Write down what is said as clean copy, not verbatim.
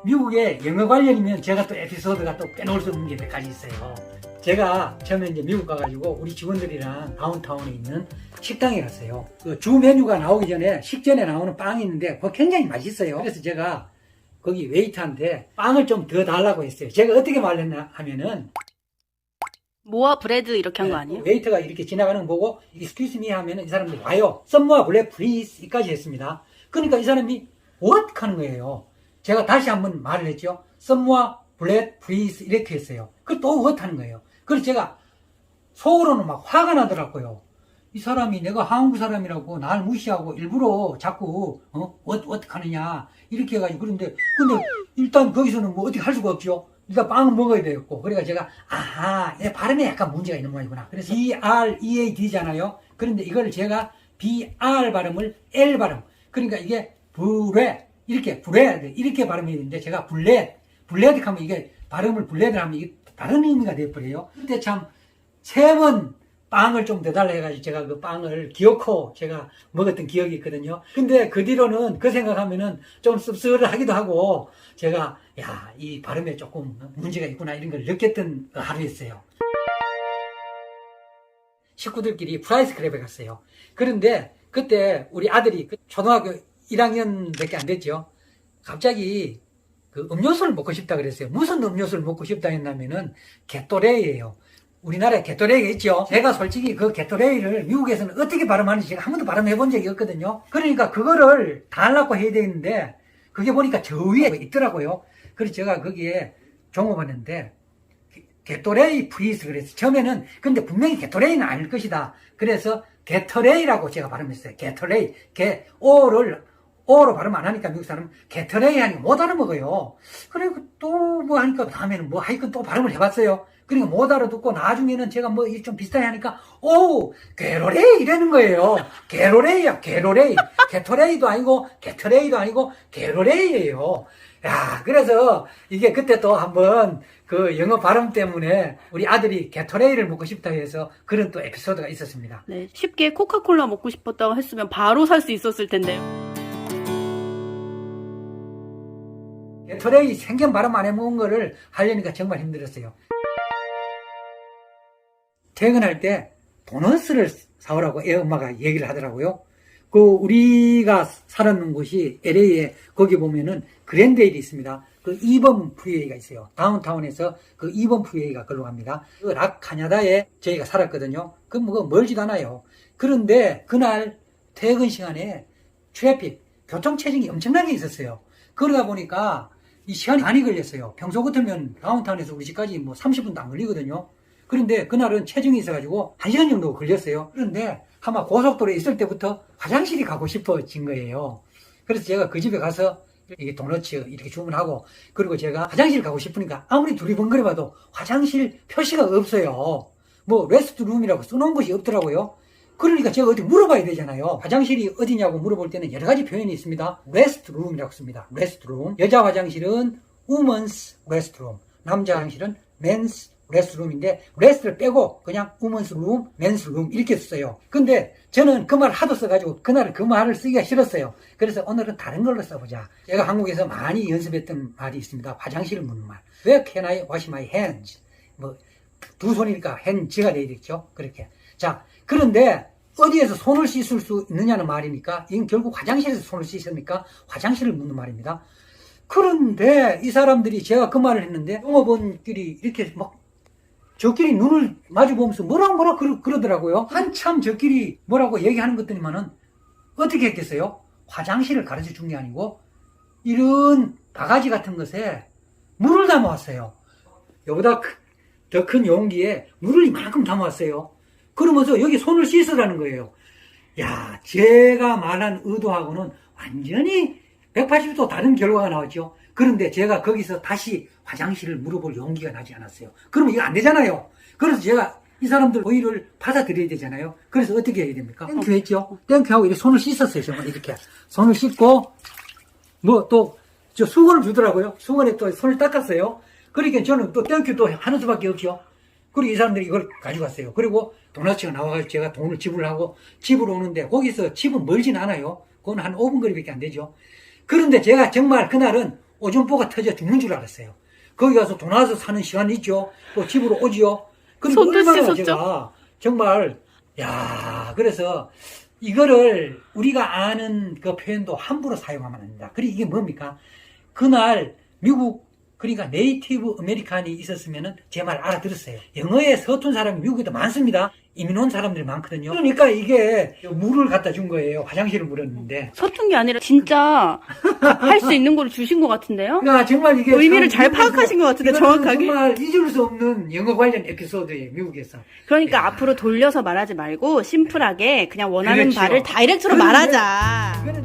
미국에 영어 관련이면 제가 또 에피소드가 또 빼놓을 수 없는 게 몇 가지 있어요. 제가 처음에 이제 미국 가가지고 우리 직원들이랑 다운타운에 있는 식당에 갔어요. 그 주 메뉴가 나오기 전에 식전에 나오는 빵이 있는데 그거 굉장히 맛있어요. 그래서 제가 거기 웨이터한테 빵을 좀 더 달라고 했어요. 제가 어떻게 말했냐 하면은 모아 브레드 이렇게 한 거 아니에요? 웨이터가 이렇게 지나가는 거 보고 excuse me 하면은 이 사람들이 와요. 썸모아 블랙 플리즈 이까지 했습니다. 그러니까 이 사람이 what 하는 거예요. 제가 다시 한번 말을 했죠. 썸모아 블랙 플리즈 이렇게 했어요. 그걸 또 what 하는 거예요. 그래서 제가 속으로는 막 화가 나더라고요. 이 사람이 내가 한국 사람이라고 날 무시하고 일부러 자꾸 what 하느냐 이렇게 해가지고 그런데 근데 일단 거기서는 뭐 어떻게 할 수가 없죠. 일단 빵은 먹어야 되겠고 그러니까 제가 아하 얘 발음에 약간 문제가 있는 모양이구나. 그래서 BREAD잖아요. 그런데 이걸 제가 BR 발음을 L 발음 그러니까 이게 브레 이렇게 브레드 이렇게 발음해야 되는데 제가 블레드 하면 이게 발음을 블레드 하면 이게 다른 의미가 되어버려요. 근데 참 세 번 빵을 좀 더 달라 해가지고 제가 그 빵을 기어코 제가 먹었던 기억이 있거든요. 근데 그 뒤로는 그 생각하면은 좀 씁쓸하기도 하고 제가 야, 이 발음에 조금 문제가 있구나 이런 걸 느꼈던 하루였어요. 식구들끼리 프라이스 클럽에 갔어요. 그런데 그때 우리 아들이 초등학교 1학년밖에 안 됐죠. 갑자기 그 음료수를 먹고 싶다 그랬어요. 무슨 음료수를 먹고 싶다 했냐면은 게토레이예요. 우리나라에 게토레이가 있죠. 제가 솔직히 그 게토레이를 미국에서는 어떻게 발음하는지 제가 한 번도 발음해 본 적이 없거든요. 그러니까 그거를 달라고 해야 되는데 그게 보니까 저 위에 있더라고요. 그래서 제가 거기에 종업하는데 게토레이 프리즈 그랬어요. 처음에는 근데 분명히 게토레이는 아닐 것이다. 그래서 게토레이라고 제가 발음했어요. 게토레이 오로 발음 안 하니까 미국 사람은 게토레이 하니까 못 알아먹어요. 그리고 또 뭐 하니까 다음에는 뭐 하여튼 또 발음을 해봤어요. 그러니까 못 알아듣고 나중에는 제가 뭐 좀 비슷하게 하니까 게로레이 이러는 거예요. 게로레이야 게로레이. 게토레이도 아니고 게토레이도 아니고 게로레이예요. 야, 그래서 이게 그때 또 한번 그 영어 발음 때문에 우리 아들이 게토레이를 먹고 싶다 해서 그런 또 에피소드가 있었습니다. 네, 쉽게 코카콜라 먹고 싶었다고 했으면 바로 살 수 있었을 텐데요. 게토레이 생전 발음 안 해먹은 거를 하려니까 정말 힘들었어요. 퇴근할 때 도너스를 사오라고 애 엄마가 얘기를 하더라고요. 그 우리가 살았는 곳이 LA에 거기 보면은 그랜데일이 있습니다. 그 2번 프리웨이가 있어요. 다운타운에서 그 2번 프리웨이가 걸로 갑니다. 그 락 카나다에 저희가 살았거든요. 그 뭐 멀지도 않아요. 그런데 그날 퇴근 시간에 트래픽 교통 체증이 엄청나게 있었어요. 그러다 보니까 이 시간이 많이 걸렸어요. 평소 같으면 다운타운에서 우리 집까지 뭐 30분도 안 걸리거든요. 그런데 그날은 체증이 있어가지고 1시간 정도 걸렸어요. 그런데 아마 고속도로에 있을 때부터 화장실이 가고 싶어진 거예요. 그래서 제가 그 집에 가서 이게 도너츠 이렇게 주문하고 그리고 제가 화장실 가고 싶으니까 아무리 두리번거려봐도 화장실 표시가 없어요. 뭐 레스트룸이라고 써놓은 것이 없더라고요. 그러니까 제가 어디 물어봐야 되잖아요. 화장실이 어디냐고 물어볼 때는 여러 가지 표현이 있습니다. 레스트룸이라고 씁니다. 레스트룸. 여자 화장실은 women's restroom. 남자 화장실은 men's 레스룸인데 레스트를 빼고 그냥 우먼스 룸, 맨스 룸 이렇게 썼어요. 근데 저는 그 말 하도 써가지고 그날 그 말을 쓰기가 싫었어요. 그래서 오늘은 다른 걸로 써보자. 제가 한국에서 많이 연습했던 말이 있습니다. 화장실을 묻는 말. Where can I wash my hands? 뭐 두 손이니까 hands가 되겠죠. 그렇게. 자, 그런데 어디에서 손을 씻을 수 있느냐는 말이니까 이건 결국 화장실에서 손을 씻으니까 화장실을 묻는 말입니다. 그런데 이 사람들이 제가 그 말을 했는데 영어본끼리 이렇게 막 저끼리 눈을 마주보면서 뭐라 그러더라고요. 한참 저끼리 뭐라고 얘기하는 것들이면은 어떻게 했겠어요? 화장실을 가르쳐 준 게 아니고 이런 바가지 같은 것에 물을 담아왔어요. 여보다 더 큰 용기에 물을 이만큼 담아왔어요. 그러면서 여기 손을 씻으라는 거예요. 야, 제가 말한 의도하고는 완전히 180도 다른 결과가 나왔죠. 그런데 제가 거기서 다시 화장실을 물어볼 용기가 나지 않았어요. 그러면 이거 안 되잖아요. 그래서 제가 이 사람들 호의를 받아들여야 되잖아요. 그래서 어떻게 해야 됩니까? 땡큐 했죠. 땡큐하고 이렇게 손을 씻었어요. 정말 이렇게. 손을 씻고 뭐 또 저 수건을 주더라고요. 수건에 또 손을 닦았어요. 그러니까 저는 또 땡큐 또 하는 수밖에 없죠. 그리고 이 사람들이 이걸 가져갔어요. 그리고 도너츠가 나와가지고 제가 돈을 지불하고 집으로 오는데 거기서 집은 멀진 않아요. 그건 한 5분 거리밖에 안 되죠. 그런데 제가 정말 그날은 오줌보가 터져 죽는 줄 알았어요. 거기 가서 돈 와서 사는 시간이 있죠. 또 집으로 오지요. 그리고 손도 얼마나 씻었죠? 제가 정말 그래서 이거를 우리가 아는 그 표현도 함부로 사용하면 안 된다. 그리고 이게 뭡니까? 그날 미국 그러니까 네이티브 아메리칸이 있었으면은 제 말 알아들었어요. 영어에 서툰 사람이 미국에도 많습니다. 이민 온 사람들이 많거든요. 그러니까 이게 물을 갖다 준 거예요. 화장실을 물었는데. 서툰 게 아니라 진짜 할 수 있는 거를 주신 것 같은데요? 그러니까 정말 이게 의미를 참 잘 파악하신 것 같은데, 이거는 정확하게. 정말 잊을 수 없는 영어 관련 에피소드예요. 미국에서. 그러니까 야. 앞으로 돌려서 말하지 말고 심플하게 그냥 원하는 그렇죠. 바를 다이렉트로 그런데 말하자. 이거는